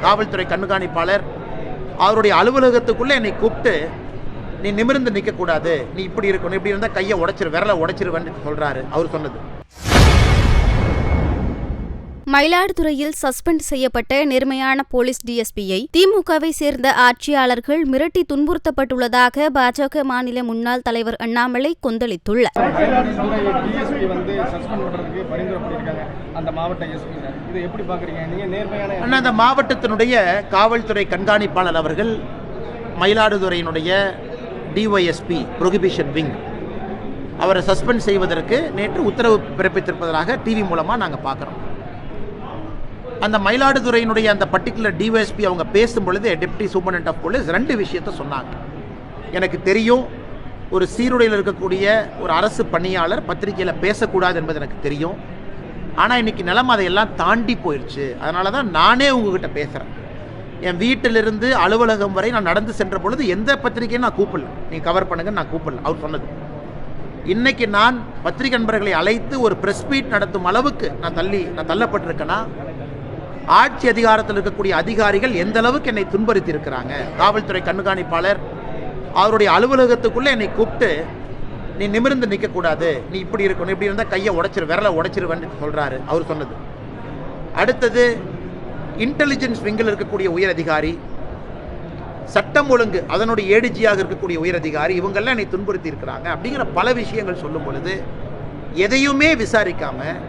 காவல்துறை கண்காணிப்பாளர் அவருடைய அலுவலகத்துக்குள்ளே என்னை கூப்பிட்டு, நீ நிமிர்ந்து நிற்கக்கூடாது, நீ இப்படி இருக்கணும், இப்படி இருந்தால் கையை உடைச்சிரு, விரலை உடைச்சிருவேன்னு சொல்கிறாரு. அவர் சொன்னது. மயிலாடுதுறையில் சஸ்பெண்ட் செய்யப்பட்ட நேர்மையான போலீஸ் டிஎஸ்பியை திமுகவை சேர்ந்த ஆட்சியாளர்கள் மிரட்டி துன்புறுத்தப்பட்டுள்ளதாக பாஜக மாநில முன்னாள் தலைவர் அண்ணாமலை கொந்தளித்துள்ளார். அந்த மாவட்டத்தினுடைய காவல்துறை கண்காணிப்பாளர் அவர்கள் மயிலாடுதுறையினுடைய டிஒய்எஸ்பி ப்ரொஹிபிஷன் விங் அவரை சஸ்பெண்ட் செய்வதற்கு நேற்று உத்தரவு பிறப்பித்திருப்பதாக டிவி மூலமாக நாங்கள் பார்க்குறோம். அந்த மயிலாடுதுறையினுடைய அந்த பர்டிகுலர் டிஒய்எஸ்பி அவங்க பேசும்பொழுது டெப்டி சூப்பரண்ட் ஆஃப் போலீஸ் 2 விஷயத்தை சொன்னாங்க. எனக்கு தெரியும், ஒரு சீருடையில் இருக்கக்கூடிய ஒரு அரசு பணியாளர் பத்திரிகையில் பேசக்கூடாது என்பது எனக்கு தெரியும். ஆனால் இன்றைக்கி நிலைமை அதையெல்லாம் தாண்டி போயிடுச்சு. அதனால தான் நானே உங்ககிட்ட பேசுகிறேன். என் வீட்டிலிருந்து அலுவலகம் வரை நான் நடந்து சென்ற பொழுது எந்த பத்திரிகையும் நான் கூப்பிடல, நீங்கள் கவர் பண்ணுங்கன்னு நான் கூப்பிடல. அவர் சொன்னது. இன்றைக்கி நான் பத்திரிகை நண்பர்களை அழைத்து ஒரு ப்ரெஸ் மீட் நடத்தும் அளவுக்கு நான் தள்ளப்பட்டிருக்கேன்னா, ஆட்சி அதிகாரத்தில் இருக்கக்கூடிய அதிகாரிகள் எந்த அளவுக்கு என்னை துன்புறுத்தி இருக்கிறாங்க. காவல்துறை கண்காணிப்பாளர் அவருடைய அலுவலகத்துக்குள்ளே என்னை கூப்பிட்டு, நீ நிமிர்ந்து நிற்கக்கூடாது, நீ இப்படி இருக்கணும், இப்படி இருந்தால் கையை உடைச்சிரு, விரலை உடைச்சிருவேன்னு சொல்கிறாரு. அவர் சொன்னது. அடுத்தது, இன்டெலிஜென்ஸ் விங்கில் இருக்கக்கூடிய உயர் அதிகாரி, சட்டம் ஒழுங்கு அதனுடைய ஏடிஜியாக இருக்கக்கூடிய உயர் அதிகாரி, இவங்கெல்லாம் என்னை துன்புறுத்தி இருக்கிறாங்க அப்படிங்கிற பல விஷயங்கள் சொல்லும் பொழுது எதையுமே விசாரிக்காமல்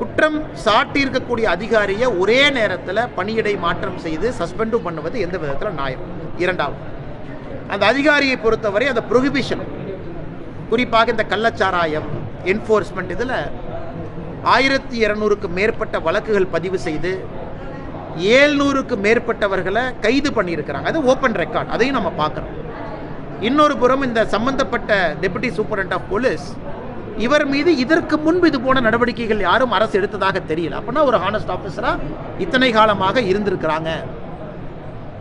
குற்றம் சாட்டியிருக்கக்கூடிய அதிகாரியை ஒரே நேரத்தில் பணியிடை மாற்றம் செய்து சஸ்பெண்டும் பண்ணுவது எந்த விதத்தில் நியாயம்? இரண்டாவது, அந்த அதிகாரியை பொறுத்தவரை அந்த ப்ரொஹிபிஷன், குறிப்பாக இந்த கள்ளச்சாராயம் என்ஃபோர்ஸ்மெண்ட், இதில் 1200க்கு மேற்பட்ட வழக்குகள் பதிவு செய்து 700க்கு மேற்பட்டவர்களை கைது பண்ணியிருக்கிறாங்க. அது ஓப்பன் ரெக்கார்ட், அதையும் நம்ம பார்க்குறோம். இன்னொரு புறம் இந்த சம்பந்தப்பட்ட டெபுட்டி சூப்பரண்ட் ஆஃப் போலீஸ் இவர் மீது இதற்கு முன்பு இது போன நடவடிக்கைகள் யாரும் அரசு எடுத்ததாக தெரியல. அப்படின்னா ஒரு ஹானஸ்ட் ஆஃபீஸராக இத்தனை காலமாக இருந்திருக்கிறாங்க.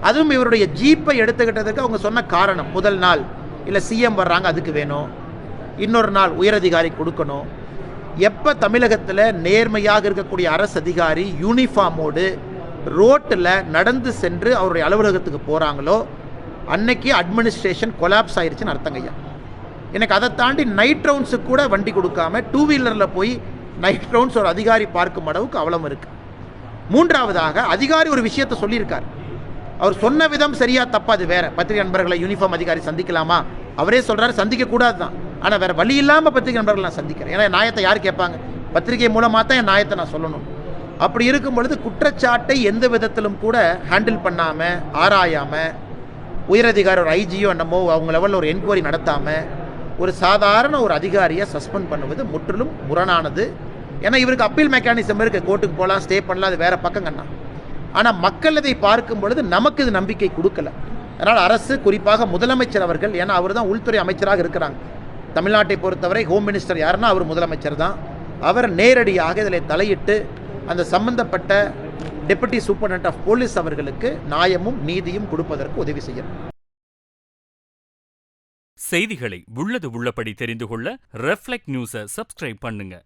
அதுவும் இவருடைய ஜீப்பை எடுத்துக்கிட்டதுக்கு அவங்க சொன்ன காரணம், முதல் நாள் இல்லை சிஎம் வர்றாங்க அதுக்கு வேணும், இன்னொரு நாள் உயரதிகாரி கொடுக்கணும். எப்போ தமிழகத்தில் நேர்மையாக இருக்கக்கூடிய அரசு அதிகாரி யூனிஃபார்மோடு ரோட்டில் நடந்து சென்று அவருடைய அலுவலகத்துக்கு போகிறாங்களோ அன்னைக்கு அட்மினிஸ்ட்ரேஷன் கொலாப்ஸ் ஆயிடுச்சுன்னு அர்த்தங்கய்யா. எனக்கு அதை தாண்டி நைட் ரவுண்ட்ஸுக்கு கூட வண்டி கொடுக்காம 2 வீலரில் போய் நைட் ரவுண்ட்ஸ் ஒரு அதிகாரி பார்க்கும் அளவுக்கு அவலம் இருக்குது. மூன்றாவதாக, அதிகாரி ஒரு விஷயத்தை சொல்லியிருக்கார். அவர் சொன்ன விதம் சரியா தப்பா அது வேற. பத்திரிகை நண்பர்களை யூனிஃபார்ம் அதிகாரி சந்திக்கலாமா? அவரே சொல்கிறாரு சந்திக்கக்கூடாது தான். ஆனால் வேறு வழி இல்லாமல் பத்திரிகை நண்பர்கள் நான் சந்திக்கிறேன். ஏன்னா நியாயத்தை யார் கேட்பாங்க? பத்திரிகை மூலமாக தான் என் நியாயத்தை நான் சொல்லணும். அப்படி இருக்கும் பொழுது குற்றச்சாட்டை எந்த விதத்திலும் கூட ஹேண்டில் பண்ணாமல், ஆராயாமல், உயரதிகாரி ஒரு ஐஜியோ என்னமோ அவங்க லெவலில் ஒரு என்கொயரி நடத்தாமல் ஒரு சாதாரண ஒரு அதிகாரியை சஸ்பெண்ட் பண்ணுவது முற்றிலும் முரணானது. ஏன்னா இவருக்கு அப்பீல் மெக்கானிசம் இருக்குது, கோர்ட்டுக்கு போகலாம், ஸ்டே பண்ணலாம், அது வேறு பக்கங்கண்ணா. ஆனால் மக்கள் இதை பார்க்கும் பொழுது நமக்கு இது நம்பிக்கை கொடுக்கல. அதனால் அரசு, குறிப்பாக முதலமைச்சர் அவர்கள், ஏன்னா அவர் தான் உள்துறை அமைச்சராக இருக்கிறாங்க தமிழ்நாட்டை பொறுத்தவரை, ஹோம் மினிஸ்டர் யாருன்னா அவர் முதலமைச்சர் தான். அவர் நேரடியாக இதில் தலையிட்டு அந்த சம்பந்தப்பட்ட டெபுட்டி சூப்பரண்ட் ஆஃப் போலீஸ் அவர்களுக்கு நியாயமும் நீதியும் கொடுப்பதற்கு உதவி செய்யணும். செய்திகளை உள்ளது உள்ளபடி தெரிந்து கொள்ள ரெஃப்ளெக்ட் நியூஸை சப்ஸ்கிரைப் பண்ணுங்க.